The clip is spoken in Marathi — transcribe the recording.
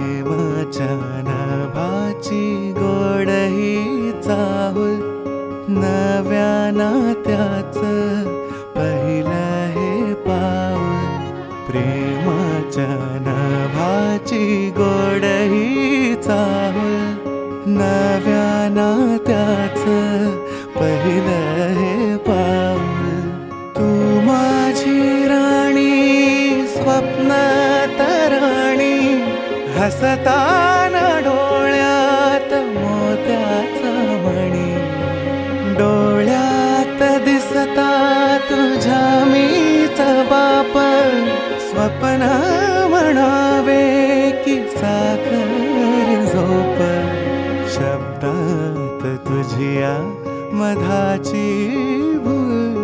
प्रेमाच्या नभाची गोड ही चाहुल, नव्या नात्याचं पहिलं हे पाऊल. प्रेमाच्या नभाची गोड ही चाहुल, नव्या नात्याचं पहिलं हे पाऊल. तू माझी राणी स्वप्न तराणी, हसताना डोळ्यात मोत्याचा मणी. डोळ्यात दिसता तुझ्या मीच बाप, स्वप्न म्हणावे की साखर झोप. शब्दात तुझिया मधाची भूल,